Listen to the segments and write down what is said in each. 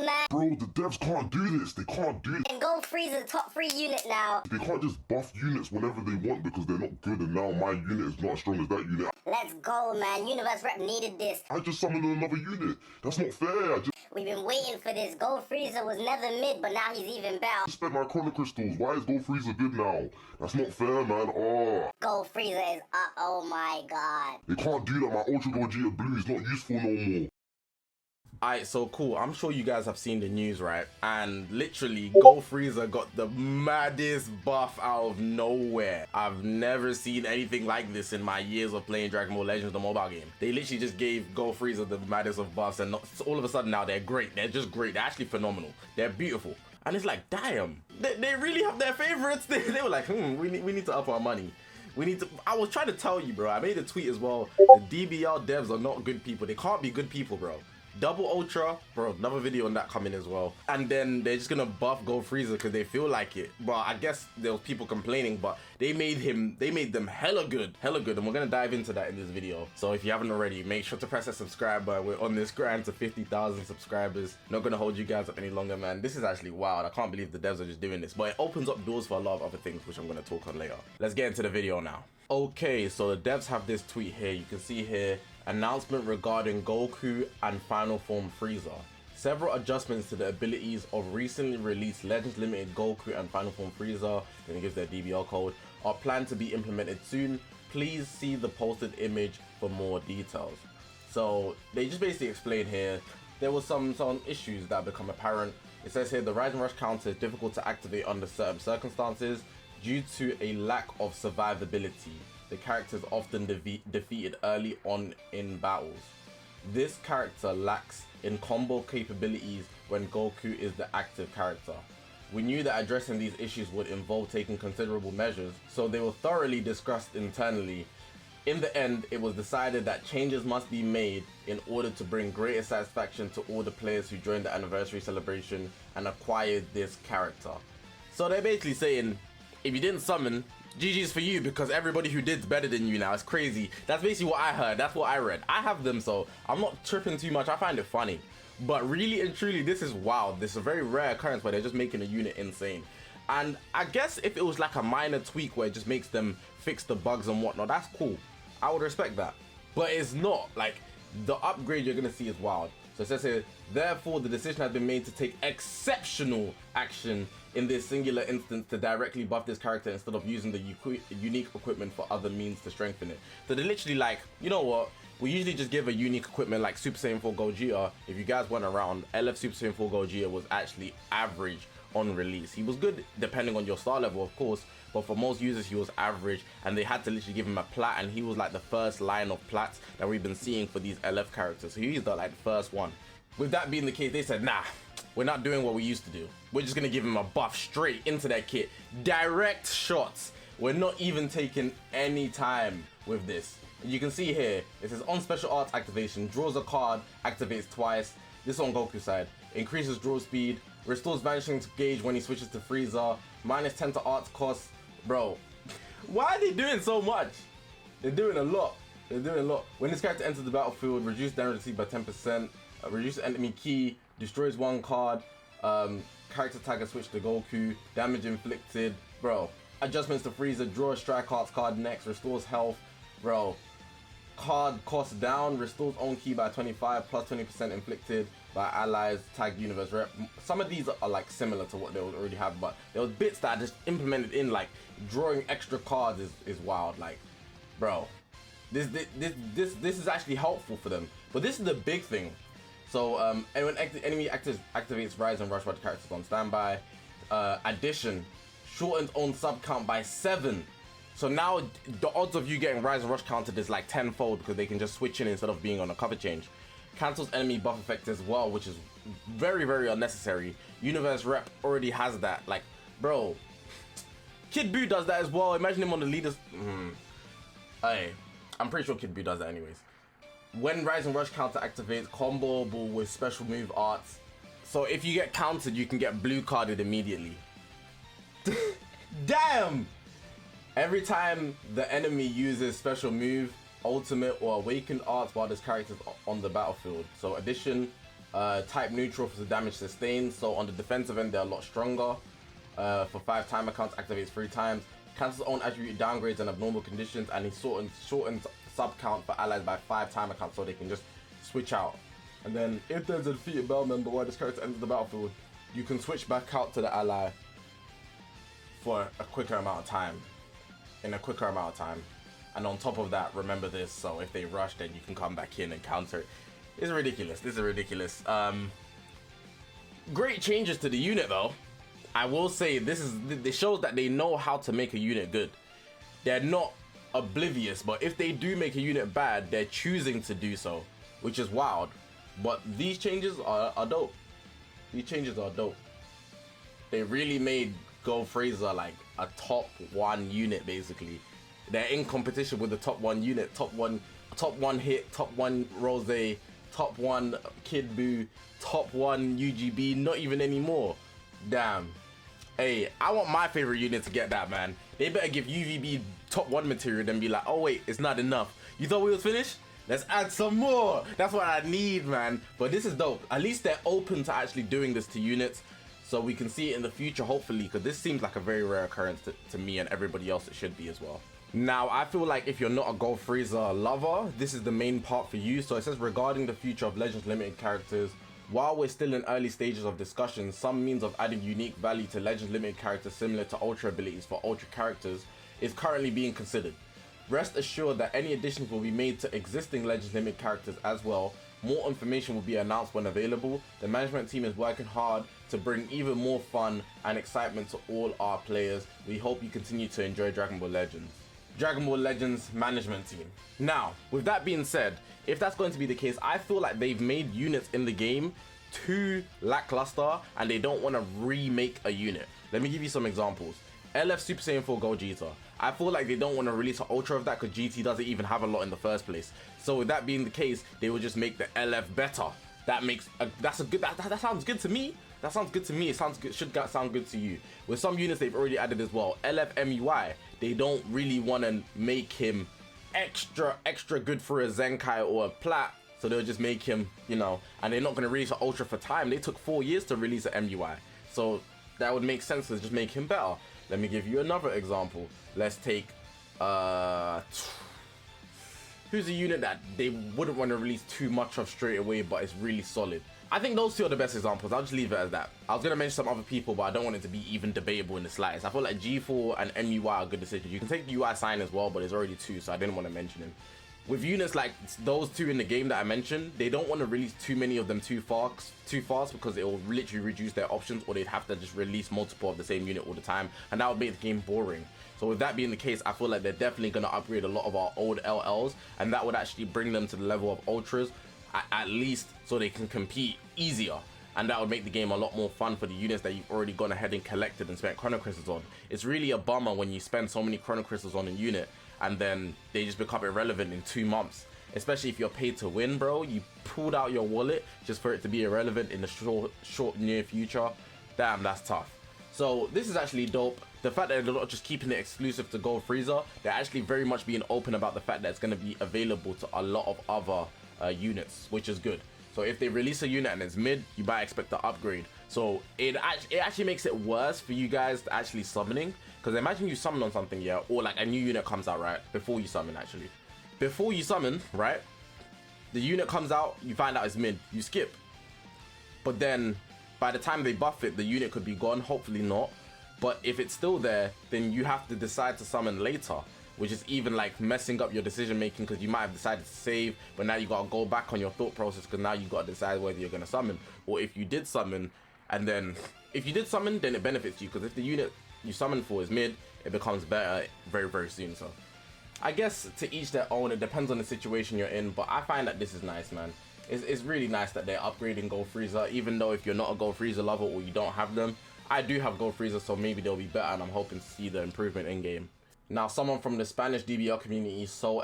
man. Bro, the devs can't do this. They can't do it. And GoFrieza top 3 unit now. They can't just buff units whenever they want because they're not good, and now my unit is not as strong as that unit. Let's go, man. Universe Rep needed this. I just summoned another unit. That's not fair. We've been waiting for this. GoFrieza was never mid, but now he's even better. Spent my chrono crystals. Why is GoFrieza good now? That's not fair, man. Oh. GoFrieza is up. Oh my god. They can't do that. My Ultra Gogeta Blue is not useful no more. Alright, so cool. I'm sure you guys have seen the news, right? And literally, GoFrieza got the maddest buff out of nowhere. I've never seen anything like this in my years of playing Dragon Ball Legends, the mobile game. They literally just gave GoFrieza the maddest of buffs, and all of a sudden now they're great. They're just great. They're actually phenomenal. They're beautiful. And it's like, damn, they really have their favorites. They were like, we need to up our money. We need to. I was trying to tell you, bro. I made a tweet as well. The DBL devs are not good people. They can't be good people, bro. Double Ultra, bro, another video on that coming as well. And then they're just gonna buff GoFrieza because they feel like it. But I guess there was people complaining, but they made them hella good, and we're gonna dive into that in this video. So if you haven't already, make sure to press that subscribe button. We're on this grind to 50,000 subscribers. Not gonna hold you guys up any longer, man. This is actually wild. I can't believe the devs are just doing this, but it opens up doors for a lot of other things, which I'm gonna talk on later. Let's get into the video now. Okay, so the devs have this tweet here. You can see here, announcement regarding GOKU and Final Form Frieza. Several adjustments to the abilities of recently released Legends Limited GOKU and Final Form Frieza, then it gives their DBL code, are planned to be implemented soon. Please see the posted image for more details. So they just basically explain here, there was some issues that become apparent. It says here, the Rise and Rush counter is difficult to activate under certain circumstances due to a lack of survivability. The character is often defeated early on in battles. This character lacks in combo capabilities when GOKU is the active character. We knew that addressing these issues would involve taking considerable measures, so they were thoroughly discussed internally. In the end, it was decided that changes must be made in order to bring greater satisfaction to all the players who joined the anniversary celebration and acquired this character. So they're basically saying, if you didn't summon, GG's for you, because everybody who did's better than you now. It's crazy. That's basically what I heard. That's what I read. I have them, so I'm not tripping too much. I find it funny. But really and truly, this is wild. This is a very rare occurrence where they're just making a unit insane. And I guess if it was like a minor tweak where it just makes them fix the bugs and whatnot, that's cool. I would respect that. But it's not. Like, the upgrade you're going to see is wild. So it says here, therefore, the decision has been made to take exceptional action in this singular instance to directly buff this character instead of using the unique equipment for other means to strengthen it. So they're literally like, you know what? We usually just give a unique equipment like Super Saiyan 4 Gogeta. If you guys went around, LF Super Saiyan 4 Gogeta was actually average on release. He was good depending on your star level, of course, but for most users he was average, and they had to literally give him a plat, and he was like the first line of plats that we've been seeing for these LF characters. So he's the like first one. With that being the case, they said, nah, we're not doing what we used to do. We're just gonna give him a buff straight into that kit. Direct shots. We're not even taking any time with this. You can see here, it says on special arts activation, draws a card, activates twice. This is on Goku side. Increases draw speed, restores vanishing gauge when he switches to Frieza, -10 to arts cost. Bro, why are they doing so much? They're doing a lot. They're doing a lot. When this character enters the battlefield, reduce damage received by 10%, reduce enemy key, destroys one card, character tag and switch to Goku, damage inflicted. Bro, adjustments to Frieza, draw a strike arts card next, restores health. Bro, card cost down, restores own key by 25, plus 20% inflicted by allies, tag universe rep. Some of these are like similar to what they would already have, but there was bits that I just implemented in, like drawing extra cards is wild. Like, bro, this is actually helpful for them. But this is the big thing. So and when enemy activates Rise and Rush while the characters on standby. Addition, shortened own sub count by 7. So now the odds of you getting Rise and Rush counted is like 10-fold because they can just switch in instead of being on a cover change. Cancels enemy buff effect as well, which is very, very unnecessary. Universe rep already has that. Like, bro, Kid Buu does that as well. Imagine him on the leaders. Hey, I'm pretty sure Kid Buu does that anyways. When Rise and Rush counter activates, comboable with special move arts. So if you get countered, you can get blue carded immediately. Damn! Every time the enemy uses special move, ultimate or awakened arts while this character is on the battlefield. So addition, Type neutral for the damage sustained. So on the defensive end, they're a lot stronger. For 5 timer counts, activates 3 times. Cancels own attribute downgrades and abnormal conditions, and he shortens sub count for allies by 5 timer counts, so they can just switch out. And then if there's a defeated battle member while this character enters the battlefield, you can switch back out to the ally for a quicker amount of time. In a quicker amount of time. And on top of that, remember this, so if they rush, then you can come back in and counter it. It's ridiculous. This is ridiculous. Great changes to the unit though. I will say this shows that they know how to make a unit good. They're not oblivious, but if they do make a unit bad, they're choosing to do so, which is wild. But these changes are dope. These changes are dope. They really made GoFrieza like a top 1 unit basically. They're in competition with the top 1 unit, top one hit, top 1 Rose, top 1 Kid Buu, top 1 UGB, not even anymore. Damn. Hey, I want my favorite unit to get that, man. They better give UVB top 1 material then be like, oh wait, it's not enough. You thought we was finished? Let's add some more. That's what I need, man. But this is dope. At least they're open to actually doing this to units, so we can see it in the future, hopefully, because this seems like a very rare occurrence to me and everybody else. It should be as well. Now, I feel like if you're not a GoFrieza lover, this is the main part for you. So it says, regarding the future of Legends Limited characters, while we're still in early stages of discussion, some means of adding unique value to Legends Limited characters similar to Ultra abilities for Ultra characters is currently being considered. Rest assured that any additions will be made to existing Legends Limited characters as well. More information will be announced when available. The management team is working hard to bring even more fun and excitement to all our players. We hope you continue to enjoy Dragon Ball Legends. Dragon Ball Legends management team. Now, with that being said, if that's going to be the case, I feel like they've made units in the game too lackluster and they don't want to remake a unit. Let me give you some examples. LF Super Saiyan 4 Gogeta. I feel like they don't want to release an Ultra of that because GT doesn't even have a lot in the first place. So with that being the case, they will just make the LF better. That sounds good to me. That sounds good to me. It sounds good, should sound good to you. With some units they've already added as well. LF MUI, they don't really want to make him extra good for a Zenkai or a Plat. So they'll just make him, you know, and they're not going to release an Ultra for time. They took 4 years to release an MUI. So that would make sense to just make him better. Let me give you another example. Let's take, who's a unit that they wouldn't want to release too much of straight away, but it's really solid. I think those two are the best examples. I'll just leave it as that. I was going to mention some other people, but I don't want it to be even debatable in the slightest. I feel like G4 and MUI are good decisions. You can take the UI sign as well, but there's already 2, so I didn't want to mention him. With units like those 2 in the game that I mentioned, they don't want to release too many of them too fast because it will literally reduce their options, or they'd have to just release multiple of the same unit all the time, and that would make the game boring. So with that being the case, I feel like they're definitely going to upgrade a lot of our old LLs, and that would actually bring them to the level of Ultras, at least so they can compete easier. And that would make the game a lot more fun for the units that you've already gone ahead and collected and spent Chrono Crystals on. It's really a bummer when you spend so many Chrono Crystals on a unit and then they just become irrelevant in 2 months. Especially if you're paid to win, bro. You pulled out your wallet just for it to be irrelevant in the short near future. Damn, that's tough. So this is actually dope. The fact that they're not just keeping it exclusive to GoFrieza, they're actually very much being open about the fact that it's going to be available to a lot of other units, which is good. So if they release a unit and it's mid, you might expect the upgrade. So it actually makes it worse for you guys to actually summoning, because imagine you summon on something, yeah, or like a new unit comes out, right, before you summon. Actually before you summon, right, the unit comes out, you find out it's mid, you skip, but then by the time they buff it, the unit could be gone. Hopefully not, but if it's still there, then you have to decide to summon later, which is even like messing up your decision making, because you might have decided to save, but now you got to go back on your thought process, because now you got to decide whether you're going to summon, or if you did summon, and then if you did summon, then it benefits you, because if the unit you summon for is mid, it becomes better very soon. So I guess to each their own. It depends on the situation you're in, but I find that this is nice, man. It's really nice that they're upgrading GoFrieza, even though if you're not a GoFrieza lover or you don't have them. I do have GoFrieza, so maybe they'll be better, and I'm hoping to see the improvement in game. Now, someone from the Spanish DBL community, so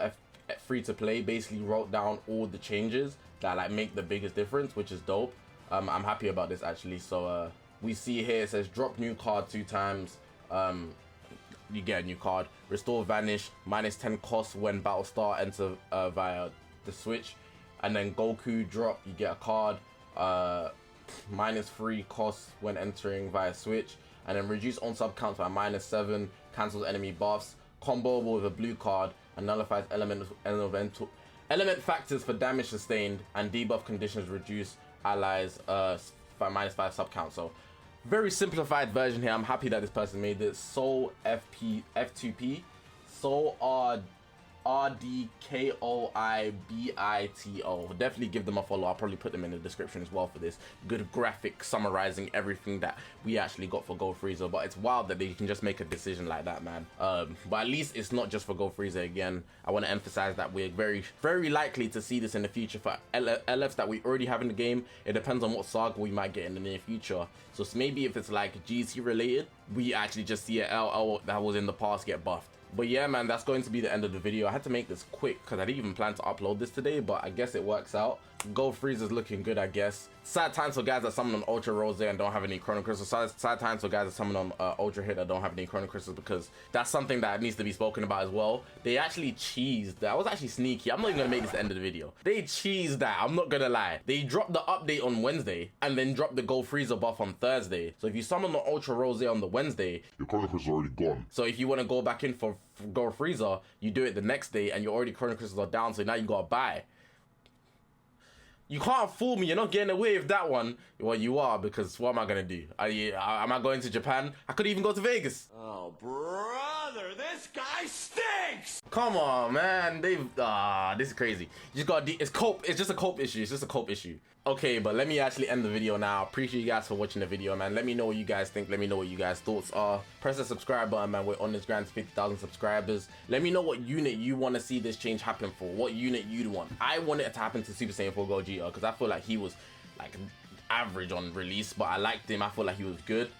free to play, basically wrote down all the changes that like make the biggest difference, which is dope. I'm happy about this actually. So we see here it says drop new card 2 times. You get a new card. Restore vanish, -10 cost when Battlestar enter via the switch. And then GOKU drop, you get a card. -3 cost when entering via switch, and then reduce on sub counts by -7, cancels enemy buffs, comboable with a blue card, and nullifies element factors for damage sustained, and debuff conditions reduce allies by -5 sub count. So very simplified version here. I'm happy that this person made this. Soul F2P, Soul RDKOIBITO. Definitely give them a follow. I'll probably put them in the description as well for this good graphic summarizing everything that we actually got for GoFrieza. But it's wild that they can just make a decision like that, man. But at least it's not just for GoFrieza. Again, I want to emphasize that we're very likely to see this in the future for LFs that we already have in the game. It depends on what saga we might get in the near future. So maybe if it's like GC related, we actually just see an LL that was in the past get buffed. But yeah, man, that's going to be the end of the video. I had to make this quick because I didn't even plan to upload this today, but I guess it works out. GoFrieza's looking good, I guess. Sad times for guys that summon on Ultra Rose and don't have any Chrono Crystals. Sad times for guys that summon on Ultra Hit that don't have any Chrono Crystals, because that's something that needs to be spoken about as well. They actually cheesed. That was actually sneaky. I'm not even gonna make this the end of the video. They cheesed that. I'm not gonna lie. They dropped the update on Wednesday and then dropped the GoFrieza buff on Thursday. So if you summon on Ultra Rose on the Wednesday, your Chrono Crystals are already gone. So if you want to go back in for GoFrieza, you do it the next day and your already Chrono Crystals are down, so now you gotta buy. You can't fool me. You're not getting away with that one. Well, you are, because what am I gonna do? Am I going to Japan? I could even go to Vegas. Oh, brother, this guy stinks! Come on, man. This is crazy. You just got it's just a cope issue. It's just a cope issue. Okay, but let me actually end the video now. Appreciate you guys for watching the video, man. Let me know what you guys think. Let me know what you guys' thoughts are. Press the subscribe button, man. We're on this grand 50,000 subscribers. Let me know what unit you want to see this change happen for. What unit you'd want. I want it to happen to Super Saiyan 4 Gogeta because I feel like he was like average on release, but I liked him. I feel like he was good.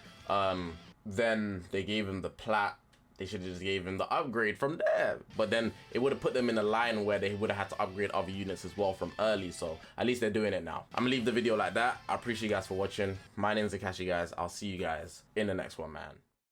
Then they gave him the plat. They should have just gave him the upgrade from there. But then it would have put them in a line where they would have had to upgrade other units as well from early. So at least they're doing it now. I'm gonna leave the video like that. I appreciate you guys for watching. My name's Zakashi, guys. I'll see you guys in the next one, man.